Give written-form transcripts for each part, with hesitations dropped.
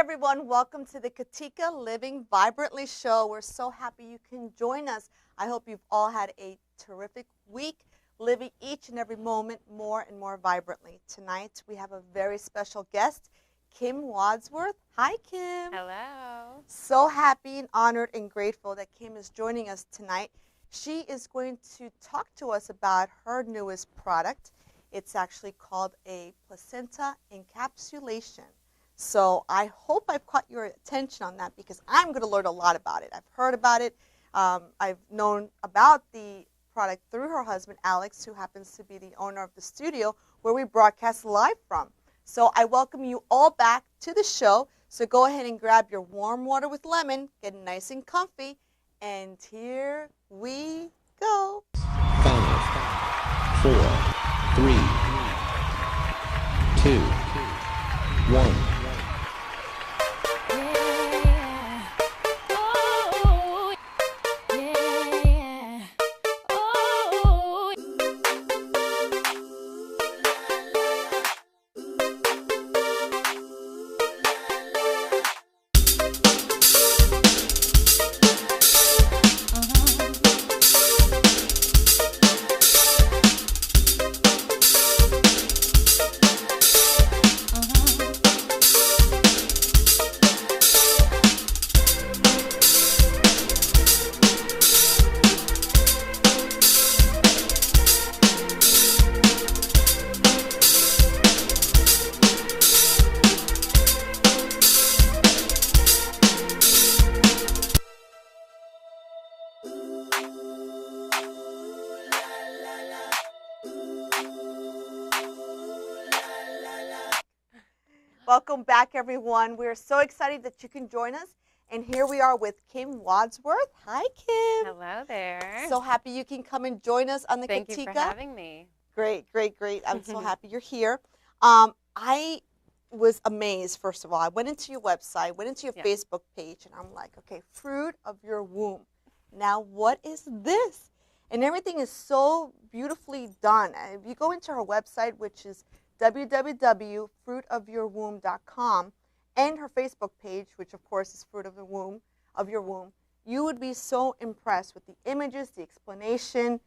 everyone, welcome to the Katica Living Vibrantly show. We're so happy you can join us. I hope you've all had a terrific week, living each and every moment more and more vibrantly. Tonight we have a very special guest, Kim Wadsworth. Hi, Kim. Hello. So happy and honored and grateful that Kim is joining us tonight. She is going to talk to us about her newest product. It's actually called a placenta encapsulation. So I hope I've caught your attention on that because I'm going to learn a lot about it. I've heard about it. I've known about the product through her husband, Alex, who happens to be the owner of the studio where we broadcast live from. So I welcome you all back to the show. So go ahead and grab your warm water with lemon, get nice and comfy, and here we go. 5, 4, 3, 2, 1. Welcome back, everyone. We're so excited that you can join us. And here we are with Kim Wadsworth. Hi, Kim. Hello there. So happy you can come and join us on the Thank Katica. you for having me. Great. I'm so happy you're here. I was amazed, first of all. I went into your website, went into your Facebook page, and I'm like, okay, fruit of your womb. Now, what is this? And everything is so beautifully done. If you go into her website, which is www.fruitofyourwomb.com, and her Facebook page, which of course is Fruit of Your Womb, you would be so impressed with the images, the explanation,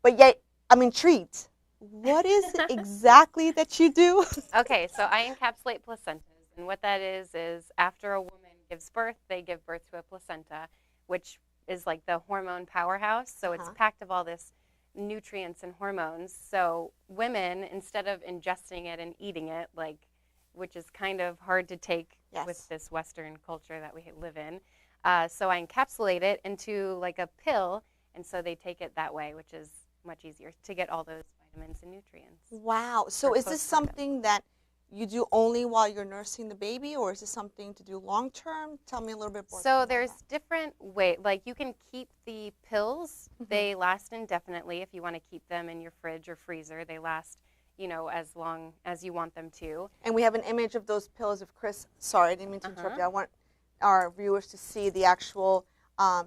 but yet I'm intrigued. What is it exactly that you do? Okay, so I encapsulate placentas, and what that is after a woman gives birth, they give birth to a placenta, which is like the hormone powerhouse, so it's packed of all this nutrients and hormones. So women, instead of ingesting it and eating it, which is kind of hard to take with this Western culture that we live in, so I encapsulate it into like a pill, and so they take it that way, which is much easier to get all those vitamins and nutrients. Wow. So is this something that you do only while you're nursing the baby, or is this something to do long term? Tell me a little bit more. So there's different ways. Like you can keep the pills. They last indefinitely if you want to keep them in your fridge or freezer. They last, as long as you want them to. And we have an image of those pills. If Chris, sorry, I didn't mean to interrupt you. I want our viewers to see the actual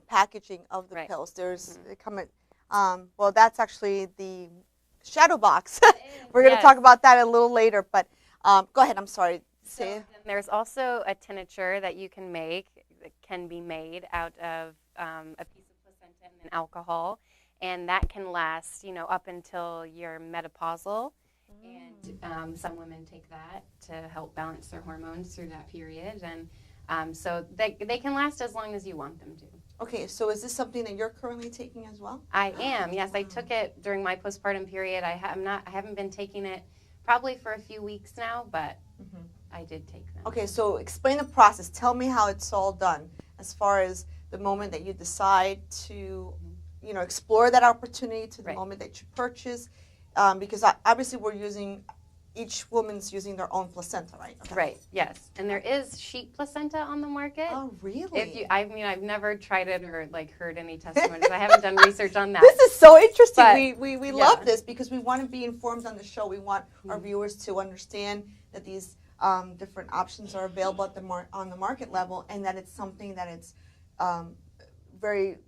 packaging of the pills. There's they come in, well, that's actually the shadow box. We're going to talk about that a little later, but go ahead. I'm sorry. There's also a tincture that you can make. That can be made out of a piece of placenta and then alcohol, and that can last, up until you're menopausal. And some women take that to help balance their hormones through that period, and so they can last as long as you want them to. Okay, so is this something that you're currently taking as well? I am. Yes, I took it during my postpartum period. I haven't been taking it probably for a few weeks now, but I did take them. Okay, so explain the process. Tell me how it's all done as far as the moment that you decide to, explore that opportunity to the moment that you purchase, because obviously each woman's using their own placenta, right? Okay. Right, yes. And there is sheep placenta on the market. Oh, really? I've never tried it or heard any testimonies. I haven't done research on that. This is so interesting. But, we love this because we want to be informed on the show. We want our viewers to understand that these different options are available on the market level, and that it's something that it's very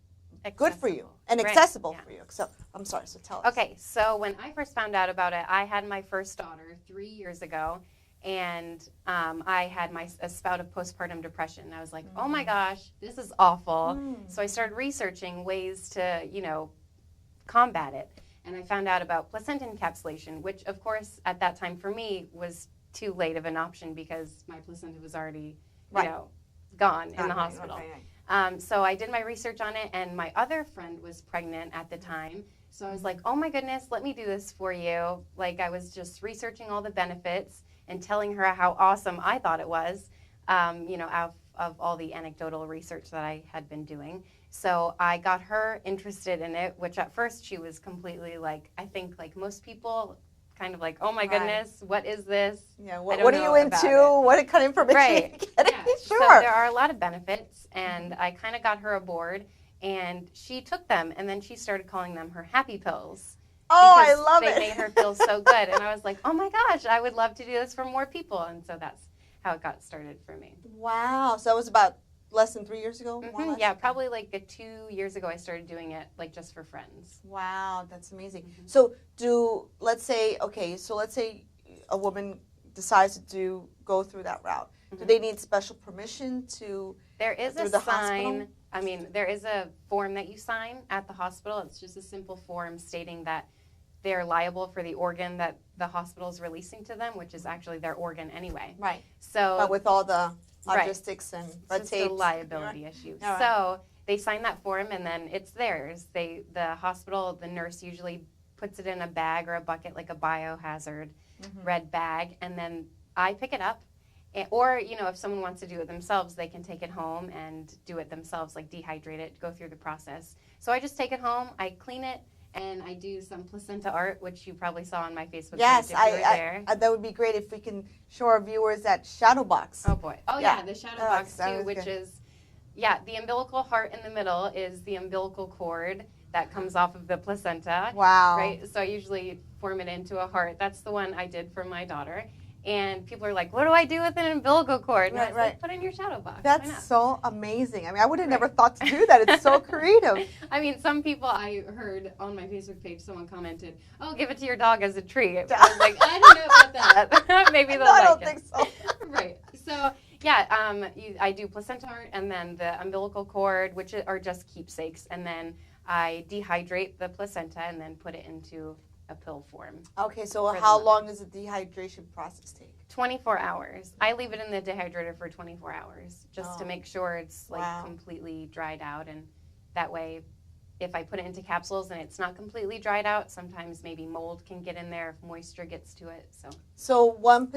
good for you and accessible for you. So I'm sorry, so tell us. Okay, so when I first found out about it, I had my first daughter 3 years ago, and I had a spout of postpartum depression. I was like, oh my gosh, this is awful. So I started researching ways to, combat it. And I found out about placenta encapsulation, which, of course, at that time for me was too late of an option because my placenta was already, gone in the hospital. So I did my research on it, and my other friend was pregnant at the time. So I was like, oh my goodness, let me do this for you. Like, I was just researching all the benefits and telling her how awesome I thought it was, of all the anecdotal research that I had been doing. So I got her interested in it, which at first she was completely like, I think like most people, kind of like, oh my goodness, what is this? Yeah, what are you into? What kind of information are you getting? Yeah. Sure. So there are a lot of benefits, and I kind of got her aboard, and she took them, and then she started calling them her happy pills. Oh, I love it. They made her feel so good, and I was like, oh my gosh, I would love to do this for more people, and so that's how it got started for me. Wow. So it was about less than 3 years ago? Mm-hmm. Yeah, probably like 2 years ago I started doing it, like just for friends. Wow, that's amazing. Mm-hmm. So let's say a woman decides to go through that route. Mm-hmm. Do they need special permission to There is a sign. Hospital? I mean, there is a form that you sign at the hospital. It's just a simple form stating that they're liable for the organ that the hospital is releasing to them, which is actually their organ anyway. Right. So, but with all the logistics and red tape. It's a liability issue. Right. So they sign that form, and then it's theirs. The hospital, the nurse usually puts it in a bag or a bucket, like a biohazard red bag, and then I pick it up. Or, if someone wants to do it themselves, they can take it home and do it themselves, like dehydrate it, go through the process. So I just take it home, I clean it, and I do some placenta art, which you probably saw on my Facebook page if you were there. That would be great if we can show our viewers that shadow box. Oh, boy. Oh, yeah, the shadow box, too, which is, the umbilical heart in the middle is the umbilical cord that comes off of the placenta. Wow. Right? So I usually form it into a heart. That's the one I did for my daughter. And people are like, what do I do with an umbilical cord? And I was like, put it in your shadow box. That's so amazing. I mean, I would have never thought to do that. It's so creative. I mean, some people I heard on my Facebook page, someone commented, oh, give it to your dog as a treat. I was like, I don't know about that. Maybe they'll I don't think so. Right. So, I do placenta art and then the umbilical cord, which are just keepsakes. And then I dehydrate the placenta and then put it into a pill form. Okay, so how long does the dehydration process take? 24 hours. I leave it in the dehydrator for 24 hours just to make sure it's completely dried out, and that way if I put it into capsules and it's not completely dried out, sometimes maybe mold can get in there if moisture gets to it. So one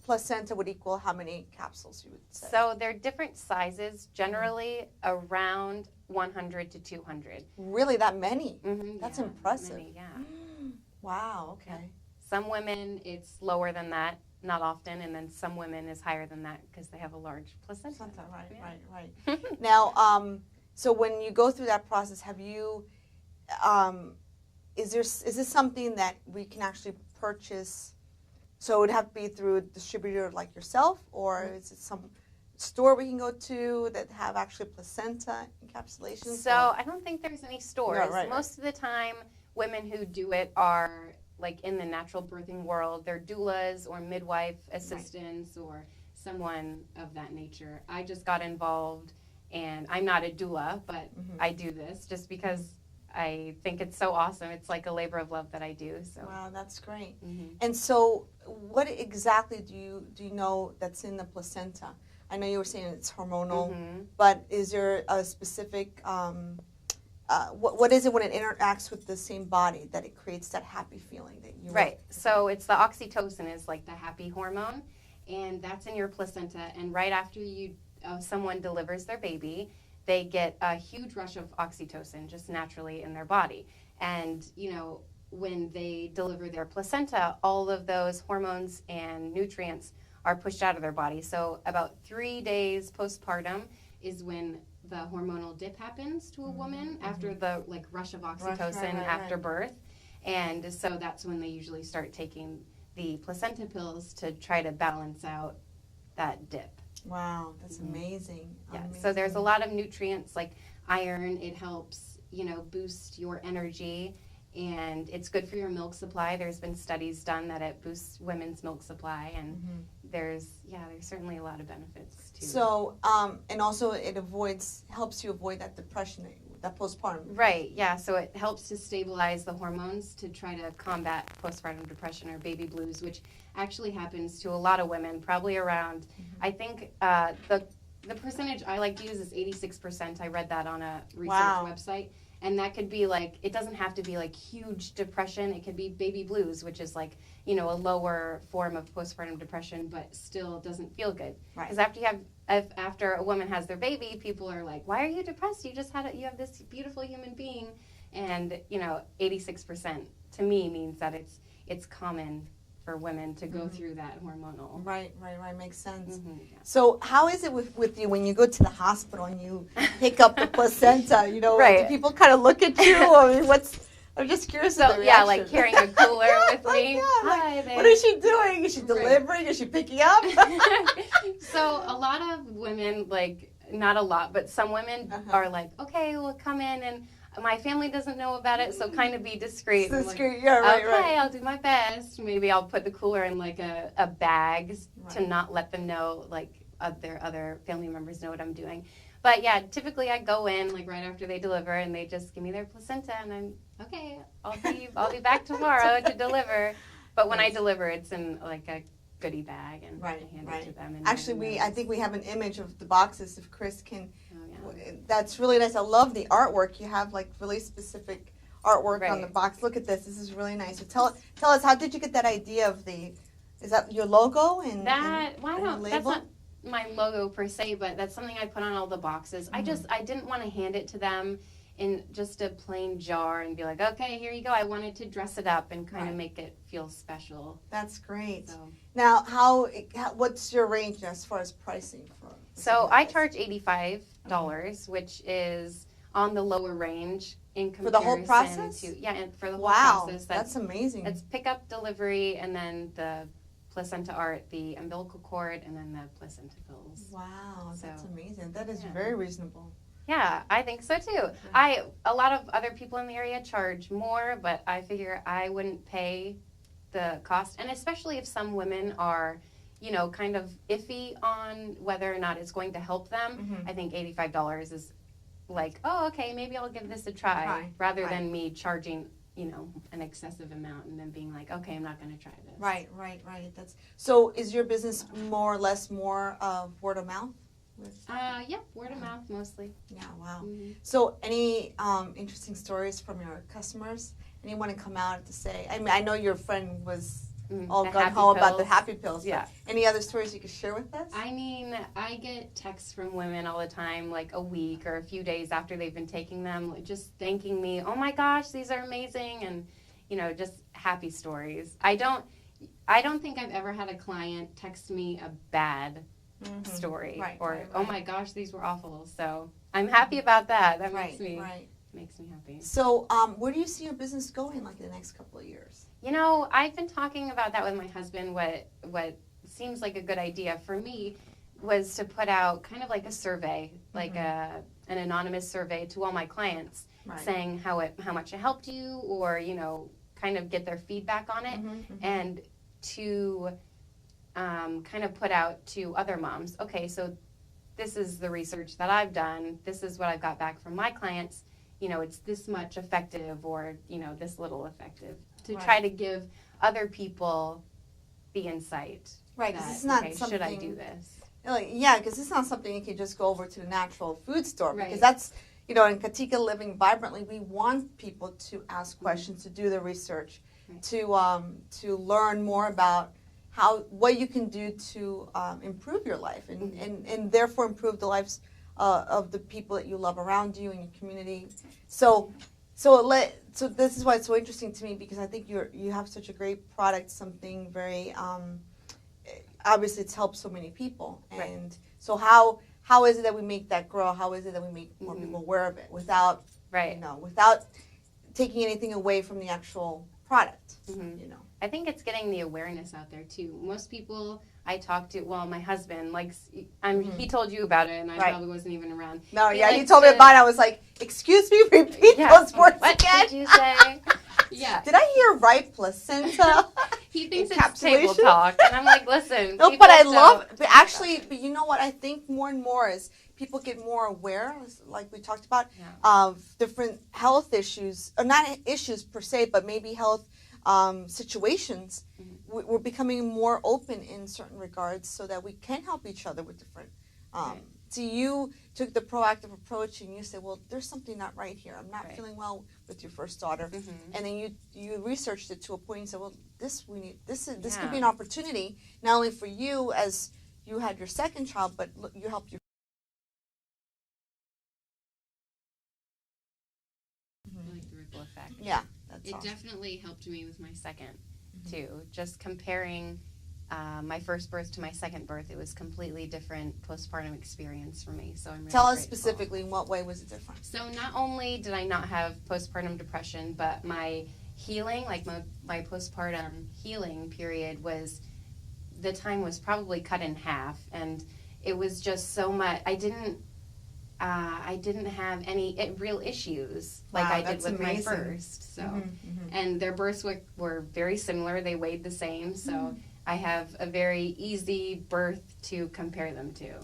placenta would equal how many capsules, you would say? So they're different sizes, generally around 100 to 200. Really, that many? Mm-hmm, That's impressive. Many, yeah. Wow, okay. Yeah. Some women, it's lower than that, not often, and then some women is higher than that because they have a large placenta. Right. Now, so when you go through that process, have you, is this something that we can actually purchase? So it would have to be through a distributor like yourself, or is it some store we can go to that have actually placenta encapsulation? So I don't think there's any stores. No, Most of the time, women who do it are like in the natural birthing world. They're doulas or midwife assistants or someone of that nature. I just got involved, and I'm not a doula, but I do this just because I think it's so awesome. It's like a labor of love that I do. So. Wow, that's great. And so what exactly do you know that's in the placenta? I know you were saying it's hormonal, but is there a specific what is it when it interacts with the same body that it creates that happy feeling that you Right. So it's the oxytocin is like the happy hormone, and that's in your placenta. And right after someone delivers their baby, they get a huge rush of oxytocin just naturally in their body. And when they deliver their placenta, all of those hormones and nutrients are pushed out of their body. So about 3 days postpartum is when the hormonal dip happens to a woman after the rush of oxytocin after birth. And so that's when they usually start taking the placenta pills to try to balance out that dip. Wow, that's amazing. Yeah. So there's a lot of nutrients like iron. It helps, boost your energy. and it's good for your milk supply. There's been studies done that it boosts women's milk supply, and there's certainly a lot of benefits too. So, and also it helps you avoid that depression, that postpartum. Right, yeah, so it helps to stabilize the hormones to try to combat postpartum depression or baby blues, which actually happens to a lot of women, probably around, I think the percentage I like to use is 86%. I read that on a research website. And that could be like, it doesn't have to be like huge depression. It could be baby blues, which is like, a lower form of postpartum depression, but still doesn't feel good. Because after a woman has their baby, people are like, why are you depressed? You have this beautiful human being. And, 86% to me means that it's common for women to go through that hormonal. Right, makes sense. Yeah. So how is it with you when you go to the hospital and you pick up the placenta, do people kind of look at you? I mean, I'm just curious about the reaction. Like carrying a cooler with me. Hi, what is she doing? Is she delivering? Is she picking up? So a lot of women, not a lot, but some women are like, okay, we'll come in and my family doesn't know about it, so kind of be discreet. Discreet, right. I'll do my best. Maybe I'll put the cooler in like a bag to not let them know, their other family members know what I'm doing. But yeah, typically I go in right after they deliver, and they just give me their placenta, and I'm okay. I'll be back tomorrow to deliver. But when I deliver, it's in a goodie bag, and I hand it to them. And actually, I think we have an image of the boxes. If Chris can. That's really nice. I love the artwork. You have really specific artwork on the box. Look at this. This is really nice. So tell us, how did you get that idea of is that your logo and that's not my logo per se, but that's something I put on all the boxes. I didn't want to hand it to them in just a plain jar and be like, okay, here you go. I wanted to dress it up and kind of make it feel special. That's great. Now, what's your range as far as pricing for? So I charge $85, which is on the lower range in comparison for the whole process. And for the whole process. That's amazing. It's pickup, delivery, and then the placenta art, the umbilical cord, and then the placenta fills. Wow, that's amazing. That is very reasonable. Yeah, I think so too. A lot of other people in the area charge more, but I figure I wouldn't pay the cost, and especially if some women are kind of iffy on whether or not it's going to help them. I think $85 is oh, okay, maybe I'll give this a try, rather than me charging, an excessive amount and then being like, okay, I'm not going to try this. Right. So is your business more or less word of mouth? Word of mouth mostly. Yeah, wow. So any interesting stories from your customers? Anyone to come out to say, I know your friend was all gung-ho about the happy pills. Yeah. Any other stories you could share with us? I mean, I get texts from women all the time, a week or a few days after they've been taking them, just thanking me. Oh my gosh, these are amazing, and just happy stories. I don't think I've ever had a client text me a bad story oh my gosh, these were awful. So I'm happy about that. That makes me happy. So where do you see your business going in the next couple of years? I've been talking about that with my husband. What seems like a good idea for me was to put out kind of a survey, an anonymous survey to all my clients, saying how much it helped you, or kind of get their feedback on it, and to kind of put out to other moms. Okay, so this is the research that I've done. This is what I've got back from my clients. It's this much effective, or this little effective, to try to give other people the insight. Right, because it's not something. Should I do this? Because it's not something you can just go over to the natural food store. Because that's, in Katica Living Vibrantly, we want people to ask questions, to do the research, to learn more about what you can do to improve your life and therefore improve the lives of the people that you love around you and your community. So this is why it's so interesting to me, because I think you have such a great product, something very obviously it's helped so many people. And so how is it that we make that grow? How is it that we make more people aware of it without without taking anything away from the actual product? I think it's getting the awareness out there too. Most people I talk to, well, my husband likes. He told you about it, and I probably wasn't even around. No, you told me about it. I was like, "Excuse me, repeat those words what again." What did you say? Yeah. Did I hear right? Placenta. He thinks it's table talk, and I'm like, listen. No, but I love. But actually, but you know what? I think more and more is people get more aware, like we talked about, of different health issues, or not issues per se, but maybe health situations. We're becoming more open in certain regards so that we can help each other with different. So you took the proactive approach and you said, well, there's something not right here. I'm not feeling well with your first daughter. And then you researched it to a point and said, well, this could be an opportunity, not only for you as you had your second child, but you helped your like the ripple effect. Yeah, that's it awesome. Definitely helped me with my second too. Just comparing my first birth to my second birth, it was completely different postpartum experience for me. So I'm really Tell us grateful. specifically in what way was it different? So not only did I not have postpartum depression, but my healing, like my postpartum healing period the time was probably cut in half, and it was just so much. I didn't have any real issues like I did with my first. So, and their births were very similar. They weighed the same. So I have a very easy birth to compare them to.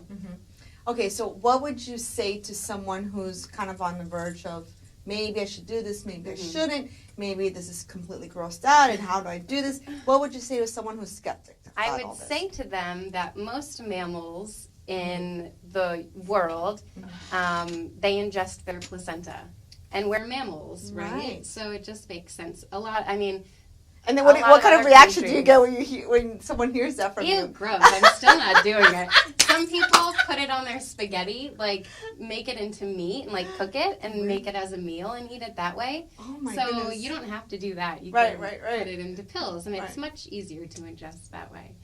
Okay, so what would you say to someone who's kind of on the verge of maybe I should do this, maybe I shouldn't, maybe this is completely grossed out, and how do I do this? What would you say to someone who's skeptic? I would say to them that most mammals in the world, they ingest their placenta. And we're mammals, right? So it just makes sense. And then what kind of reaction do you get when someone hears that from you? Ew, gross. I'm still not doing it. Some people put it on their spaghetti, like make it into meat and like cook it and make it as a meal and eat it that way. Oh my so goodness. You don't have to do that. You can put it into pills, and it's much easier to ingest that way.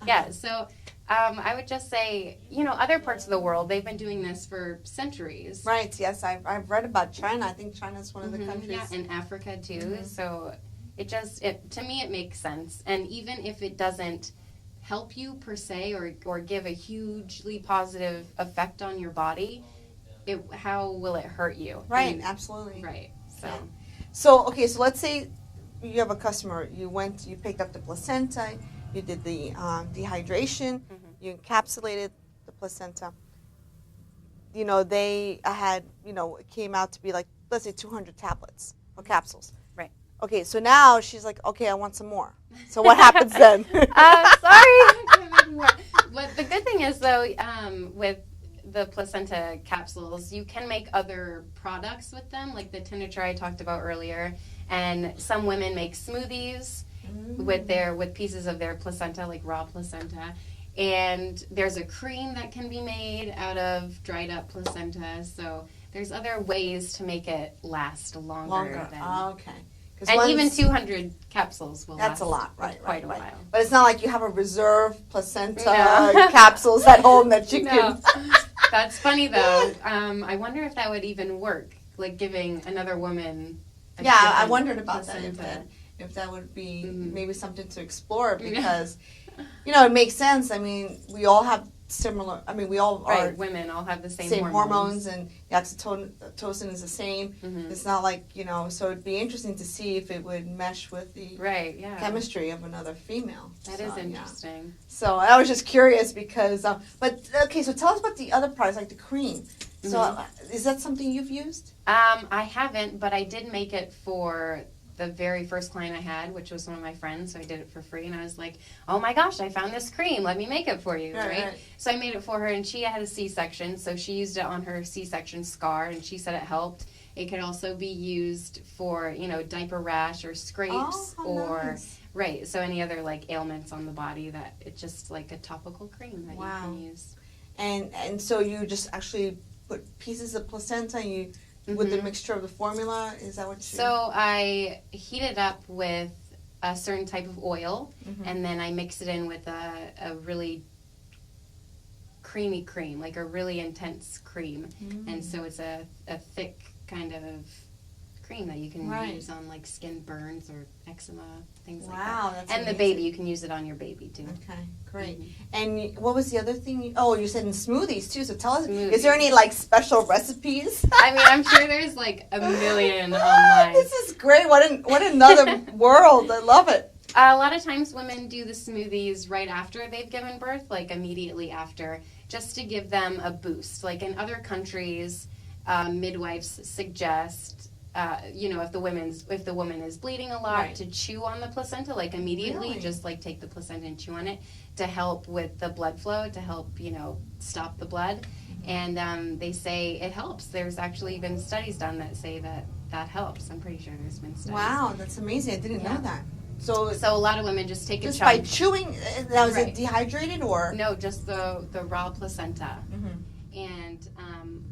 Yeah, so I would just say, other parts of the world, they've been doing this for centuries. Right, yes, I've read about China. I think China's one of the countries. Yeah, and Africa too. So to me, it makes sense. And even if it doesn't help you per se or give a hugely positive effect on your body, how will it hurt you? Right, absolutely. Right, So, okay, so let's say you have a customer. You picked up the placenta. You did the dehydration. You encapsulated the placenta. They had, it came out to be like, let's say 200 tablets or capsules. Right. Okay, so now she's like, okay, I want some more. So what happens then? Sorry. But the good thing is, though, with the placenta capsules, you can make other products with them, like the tincture I talked about earlier. And some women make smoothies with pieces of their placenta, like raw placenta. And there's a cream that can be made out of dried up placenta. So there's other ways to make it last longer. Okay. And even 200 capsules will last a lot, quite a while. But it's not like you have a reserve placenta capsules at home that you can... That's funny, though. I wonder if that would even work, like giving another woman I wondered about placenta. If that would be maybe something to explore, because, it makes sense. I mean, we all have similar, we all are... women all have the same hormones, and the oxytocin is the same. It's not like, so it'd be interesting to see if it would mesh with the chemistry of another female. That is interesting. Yeah. So I was just curious because, so tell us about the other products, like the cream. So is that something you've used? I haven't, but I did make it for the very first client I had, which was one of my friends, so I did it for free, and I was like, oh my gosh, I found this cream, let me make it for you, right? So I made it for her, and she had a C-section, so she used it on her C-section scar, and she said it helped. It could also be used for, diaper rash or scrapes, nice. So any other, ailments on the body that it's just like a topical cream that you can use. And so you just actually put pieces of placenta and with the mixture of the formula, is that what you... So I heat it up with a certain type of oil, and then I mix it in with a really creamy cream, like a really intense cream. And so it's a thick kind of cream that you can Right. use on like skin burns or eczema, things like that. Wow, that's And the amazing. baby, you can use it on your baby too. Okay, great. Mhm. And what was the other thing? You said in smoothies too. So tell us, Smoothies. is there any like special recipes? I mean, I'm sure there's like a million online. This is great. What another world. I love it. A lot of times women do the smoothies right after they've given birth, like immediately after, just to give them a boost. Like in other countries, midwives suggest, if the woman is bleeding a lot, Right. to chew on the placenta, like immediately, Really? just like take the placenta and chew on it to help with the blood flow, to help, stop the blood. Mm-hmm. And they say it helps. There's actually been studies done that say that helps. I'm pretty sure there's been studies. Wow, that's amazing. I didn't Yeah. know that. So So a lot of women just take just a chunk. by chewing, now is Right. it dehydrated or? No, just the raw placenta. Mhm. And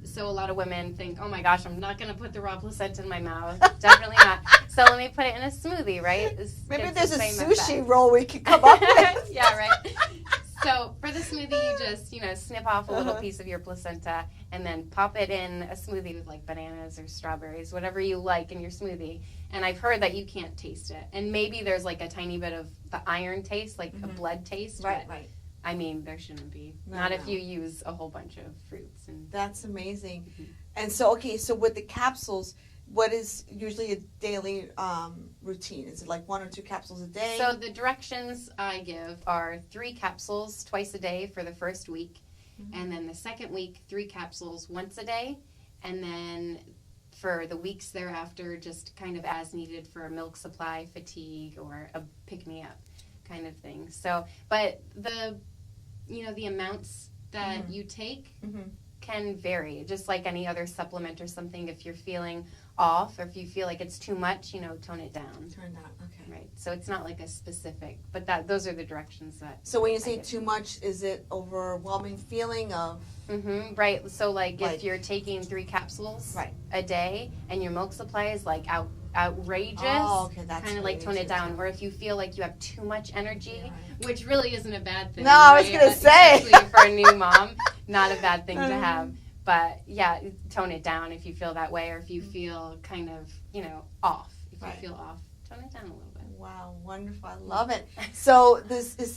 so a lot of women think, oh my gosh, I'm not going to put the raw placenta in my mouth. Definitely not. So let me put it in a smoothie, right? Maybe It's there's the a same sushi effect. roll we could come up with. Yeah, right. So for the smoothie, you just, snip off a little Uh-huh. piece of your placenta and then pop it in a smoothie with like bananas or strawberries, whatever you like in your smoothie. And I've heard that you can't taste it. And maybe there's like a tiny bit of the iron taste, like a Mhm. blood taste. Right, but, right. I mean, there shouldn't be. No, Not if no. you use a whole bunch of fruits. And That's amazing. Mhm. And so, so with the capsules, what is usually a daily routine? Is it like 1 or 2 capsules a day? So the directions I give are 3 capsules twice a day for the first week. Mhm. And then the second week, 3 capsules once a day. And then for the weeks thereafter, just kind of as needed for a milk supply, fatigue, or a pick-me-up kind of thing. So, but the amounts that Mhm. you take Mhm. can vary, just like any other supplement or something. If you're feeling off or if you feel like it's too much, tone it down. Turned out, okay. Right. So it's not like a specific, but those are the directions that. So when you I say get. too much, is it overwhelming feeling of? Right. So like Like- if you're taking 3 capsules Right. a day and your milk supply is like outrageous, Oh, okay, that's kind of what like it tone is, it down. okay. Or if you feel like you have too much energy, Yeah, right. which really isn't a bad thing. No, I was right? gonna say. Especially for a new mom, not a bad thing to Uh-huh. have. But yeah, tone it down if you feel that way, or if you feel kind of, off. If Right. you feel off, tone it down a little bit. Wow, wonderful! I love it. So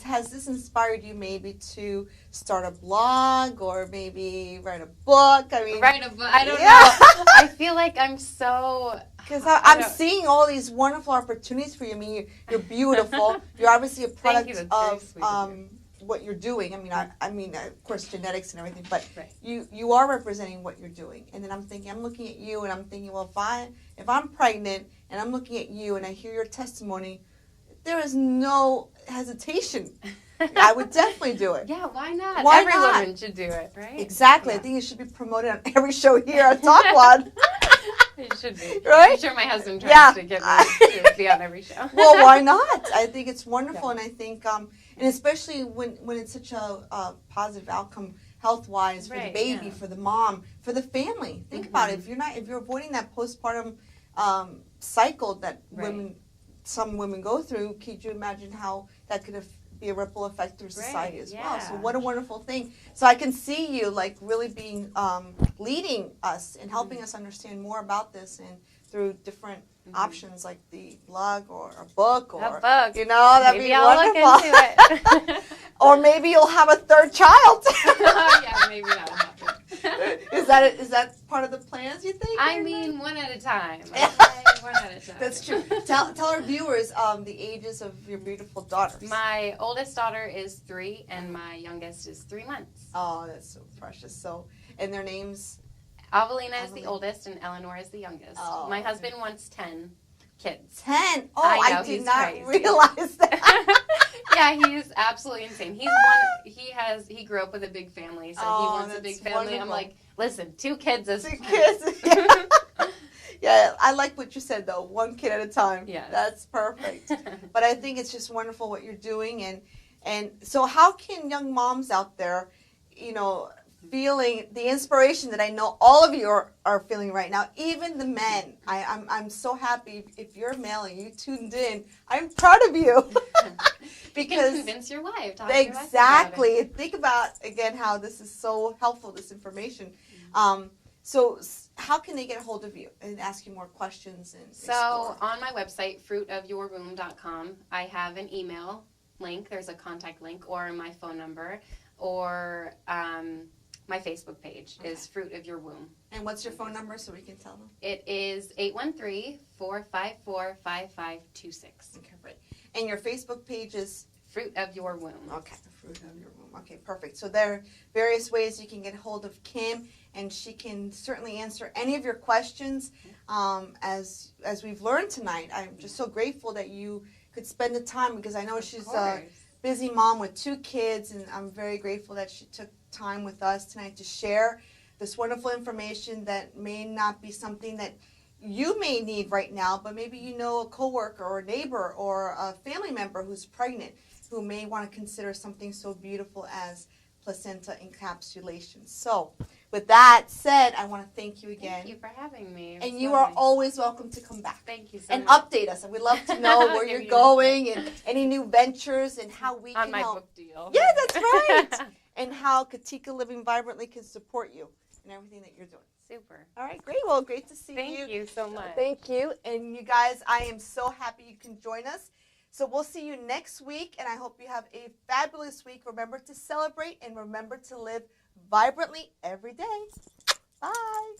has this inspired you maybe to start a blog or maybe write a book? I mean, Write a book. I don't Yeah. know. I feel like I'm so. because I I'm don't- seing all these wonderful opportunities for you. I mean, you're beautiful. You're obviously a Thank you, product that's very of sweet of you. what you're doing. I mean, of course, genetics and everything, but Right. you are representing what you're doing. And then I'm looking at you, and I'm thinking, well, if I'm pregnant and I'm looking at you and I hear your testimony, there is no hesitation. I would definitely do it. Yeah, why not? Why Every not? woman should do it, right? Exactly. Yeah. I think it should be promoted on every show here at Talk One. It should be. Right? I'm sure my husband tries Yeah. to get me to be on every show. Well, why not? I think it's wonderful, Yeah. and I think, and especially when it's such a positive outcome health-wise for the Right, baby, yeah. for the mom, for the family. Think about it. If you're avoiding that postpartum cycle that Right. some women go through, could you imagine how that could be a ripple effect through society as well? So yeah. what a wonderful thing. So I can see you like really being leading us and helping us understand more about this and through different options like the blog or a book or A book. that'd Maybe be I'll wonderful. look into it. Or maybe you'll have a 3rd child. Yeah, maybe that'll happen. Is that part of the plans, you think? I or mean, not? one at a time. Okay? One at a time. That's true. Tell our viewers the ages of your beautiful daughters. My oldest daughter is 3, and my youngest is 3 months. Oh, that's so precious. So, and their names? Avelina is the Avelina. oldest, and Eleanor is the youngest. Oh, My okay. husband wants 10 kids. 10. Oh, I know, I did he's not crazy. realize that. Yeah, he's absolutely insane. He grew up with a big family, so he Oh, wants a that's big family. I'm wonderful. like, listen, 2 kids is 2 fine. kids. Yeah, I like what you said though. 1 kid at a time. Yes. That's perfect. But I think it's just wonderful what you're doing, and so how can young moms out there, feeling the inspiration that I know all of you are feeling right now, even the men. I'm so happy if you're a male and you tuned in. I'm proud of you. You can convince your wife. Talk to your wife about Exactly. it. Think about again how this is so helpful. This information. So how can they get a hold of you and ask you more questions and So explore? on my website, fruitofyourwomb.com, I have an email link. There's a contact link, or my phone number, or my Facebook page is Fruit of Your Womb. And what's your phone number so we can tell them? It is 813-454-5526. Okay, great. And your Facebook page is? Fruit of Your Womb. Okay, Fruit of Your Womb. Okay, perfect. So there are various ways you can get hold of Kim, and she can certainly answer any of your questions. As we've learned tonight, I'm just so grateful that you could spend the time, because I know she's a busy mom with 2 kids, and I'm very grateful that she took time with us tonight to share this wonderful information that may not be something that you may need right now, but maybe you know a coworker or a neighbor or a family member who's pregnant who may want to consider something so beautiful as placenta encapsulation. So with that said, I want to thank you again. Thank you for having me. And you are always welcome to come back. Thank you so and much. Update us. And we'd love to know where you're going and any new ventures and how we can on my help. book deal. Yeah, that's right. And how Katica Living Vibrantly can support you in everything that you're doing. Super. All right, great. Well, great to see you. Thank you so much. Thank you. And you guys, I am so happy you can join us. So we'll see you next week, and I hope you have a fabulous week. Remember to celebrate and remember to live vibrantly every day. Bye.